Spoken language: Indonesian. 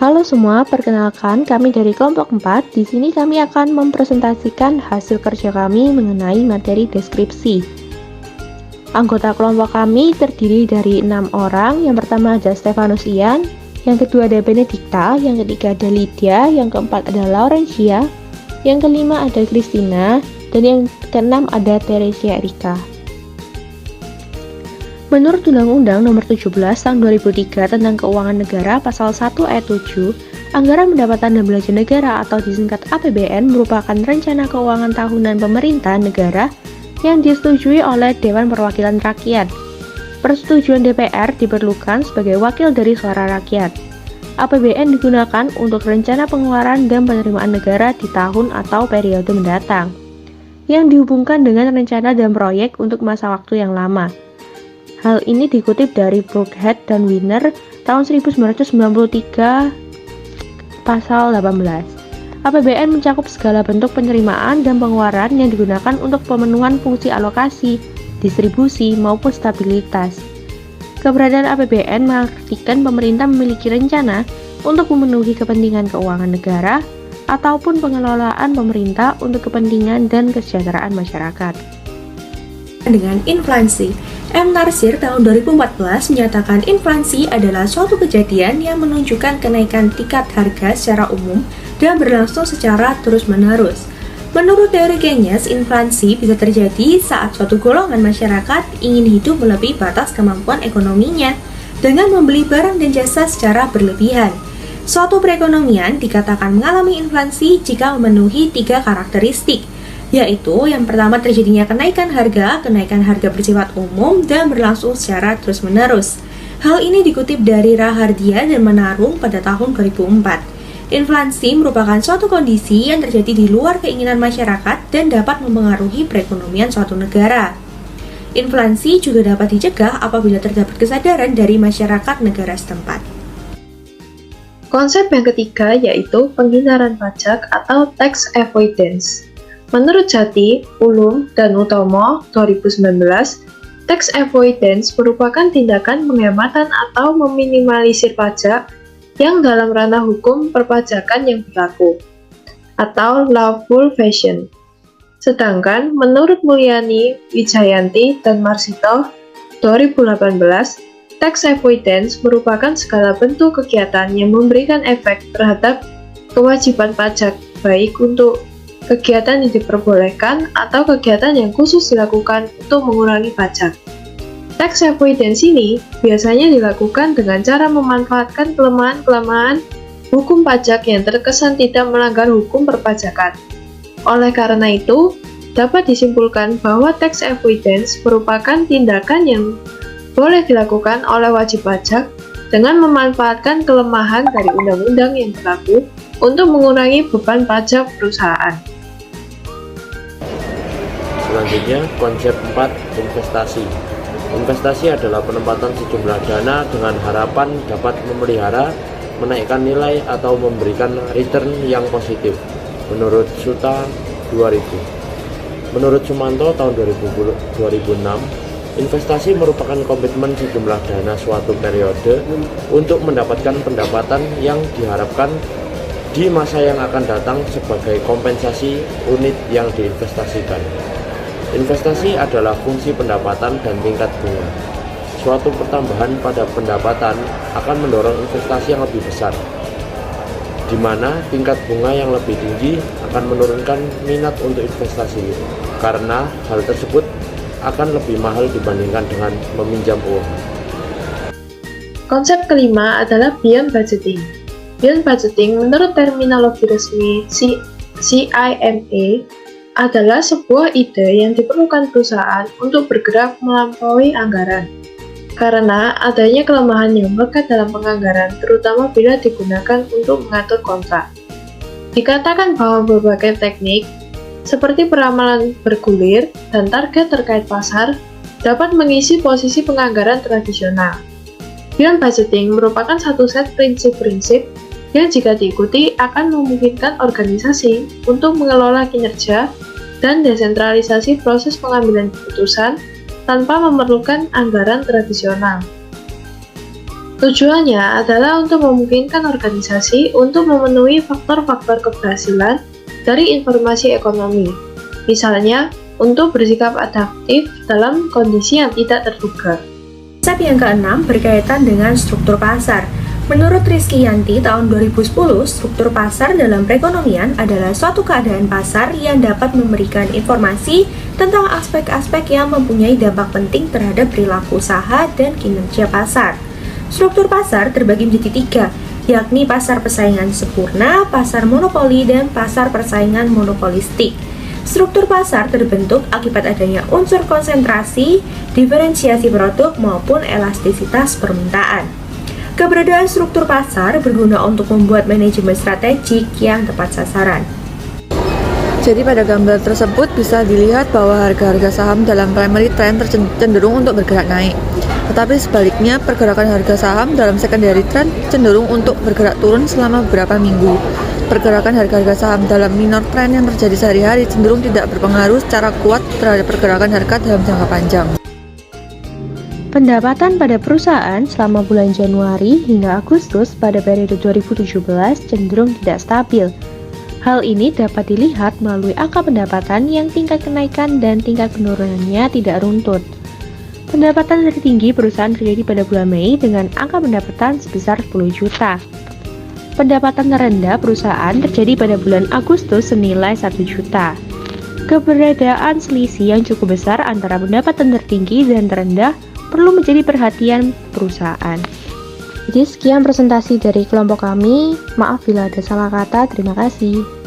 Halo semua, perkenalkan kami dari kelompok 4. Di sini kami akan mempresentasikan hasil kerja kami mengenai materi deskripsi. Anggota kelompok kami terdiri dari 6 orang. Yang pertama ada Stefanus Ian, yang kedua ada Benedikta, yang ketiga ada Lydia, yang keempat ada Laurentia, yang kelima ada Christina, dan yang keenam ada Teresia Erika. Menurut Undang-Undang Nomor 17 Tahun 2003 tentang Keuangan Negara Pasal 1 Ayat 7, Anggaran Pendapatan dan Belanja Negara atau disingkat APBN merupakan rencana keuangan tahunan pemerintah negara yang disetujui oleh Dewan Perwakilan Rakyat. Persetujuan DPR diperlukan sebagai wakil dari suara rakyat. APBN digunakan untuk rencana pengeluaran dan penerimaan negara di tahun atau periode mendatang, yang dihubungkan dengan rencana dan proyek untuk masa waktu yang lama. Hal ini dikutip dari Brookhead dan Wiener tahun 1993 pasal 18. APBN mencakup segala bentuk penerimaan dan pengeluaran yang digunakan untuk pemenuhan fungsi alokasi, distribusi, maupun stabilitas. Keberadaan APBN mengartikan pemerintah memiliki rencana untuk memenuhi kepentingan keuangan negara ataupun pengelolaan pemerintah untuk kepentingan dan kesejahteraan masyarakat. Dengan inflasi, M. Narsir tahun 2014 menyatakan inflasi adalah suatu kejadian yang menunjukkan kenaikan tingkat harga secara umum dan berlangsung secara terus-menerus. Menurut teori Keynes, inflasi bisa terjadi saat suatu golongan masyarakat ingin hidup melebihi batas kemampuan ekonominya dengan membeli barang dan jasa secara berlebihan. Suatu perekonomian dikatakan mengalami inflasi jika memenuhi 3 karakteristik, yaitu yang pertama terjadinya kenaikan harga bersifat umum dan berlangsung secara terus-menerus. Hal ini dikutip dari Rahardian dan Manarung pada tahun 2004. Inflasi merupakan suatu kondisi yang terjadi di luar keinginan masyarakat dan dapat mempengaruhi perekonomian suatu negara. Inflasi juga dapat dicegah apabila terdapat kesadaran dari masyarakat negara setempat. Konsep yang ketiga yaitu penghindaran pajak atau tax avoidance. Menurut Jati, Ulum, dan Utomo 2019, tax avoidance merupakan tindakan penghematan atau meminimalisir pajak yang dalam ranah hukum perpajakan yang berlaku, atau lawful evasion. Sedangkan menurut Mulyani, Wijayanti, dan Marsito 2018, tax avoidance merupakan segala bentuk kegiatan yang memberikan efek terhadap kewajiban pajak, baik untuk kegiatan yang diperbolehkan atau kegiatan yang khusus dilakukan untuk mengurangi pajak. Tax avoidance ini biasanya dilakukan dengan cara memanfaatkan kelemahan-kelemahan hukum pajak yang terkesan tidak melanggar hukum perpajakan. Oleh karena itu, dapat disimpulkan bahwa tax avoidance merupakan tindakan yang boleh dilakukan oleh wajib pajak dengan memanfaatkan kelemahan dari undang-undang yang berlaku untuk mengurangi beban pajak perusahaan. Selanjutnya, konsep 4, investasi. Investasi adalah penempatan sejumlah dana dengan harapan dapat memelihara, menaikkan nilai, atau memberikan return yang positif. Menurut Suta 2000. Menurut Sumanto tahun 2006, investasi merupakan komitmen sejumlah dana suatu periode untuk mendapatkan pendapatan yang diharapkan di masa yang akan datang sebagai kompensasi unit yang diinvestasikan. Investasi adalah fungsi pendapatan dan tingkat bunga. Suatu pertambahan pada pendapatan akan mendorong investasi yang lebih besar, di mana tingkat bunga yang lebih tinggi akan menurunkan minat untuk investasi, karena hal tersebut akan lebih mahal dibandingkan dengan meminjam uang. Konsep kelima adalah beyond budgeting. Beyond budgeting menurut terminologi resmi CIMA adalah sebuah ide yang diperlukan perusahaan untuk bergerak melampaui anggaran. Karena adanya kelemahan yang melekat dalam penganggaran, terutama bila digunakan untuk mengatur kontrak. Dikatakan bahwa berbagai teknik, seperti peramalan bergulir dan target terkait pasar, dapat mengisi posisi penganggaran tradisional. Beyond budgeting merupakan satu set prinsip-prinsip yang jika diikuti akan memungkinkan organisasi untuk mengelola kinerja dan desentralisasi proses pengambilan keputusan tanpa memerlukan anggaran tradisional. Tujuannya adalah untuk memungkinkan organisasi untuk memenuhi faktor-faktor keberhasilan dari informasi ekonomi. Misalnya, untuk bersikap adaptif dalam kondisi yang tidak terduga. Konsep yang keenam berkaitan dengan struktur pasar. Menurut Rizky Yanti tahun 2010, struktur pasar dalam perekonomian adalah suatu keadaan pasar yang dapat memberikan informasi tentang aspek-aspek yang mempunyai dampak penting terhadap perilaku usaha dan kinerja pasar. Struktur pasar terbagi menjadi tiga, yakni pasar persaingan sempurna, pasar monopoli, dan pasar persaingan monopolistik. Struktur pasar terbentuk akibat adanya unsur konsentrasi, diferensiasi produk, maupun elastisitas permintaan. Keberadaan struktur pasar berguna untuk membuat manajemen strategik yang tepat sasaran. Jadi pada gambar tersebut bisa dilihat bahwa harga-harga saham dalam primary trend cenderung untuk bergerak naik. Tetapi sebaliknya, pergerakan harga saham dalam secondary trend cenderung untuk bergerak turun selama beberapa minggu. Pergerakan harga-harga saham dalam minor trend yang terjadi sehari-hari cenderung tidak berpengaruh secara kuat terhadap pergerakan harga dalam jangka panjang. Pendapatan pada perusahaan selama bulan Januari hingga Agustus pada periode 2017 cenderung tidak stabil. Hal ini dapat dilihat melalui angka pendapatan yang tingkat kenaikan dan tingkat penurunannya tidak runtut. Pendapatan tertinggi perusahaan terjadi pada bulan Mei dengan angka pendapatan sebesar 10 juta. Pendapatan terendah perusahaan terjadi pada bulan Agustus senilai 1 juta. Keberadaan selisih yang cukup besar antara pendapatan tertinggi dan terendah perlu menjadi perhatian perusahaan. Jadi sekian presentasi dari kelompok kami. Maaf bila ada salah kata. Terima kasih.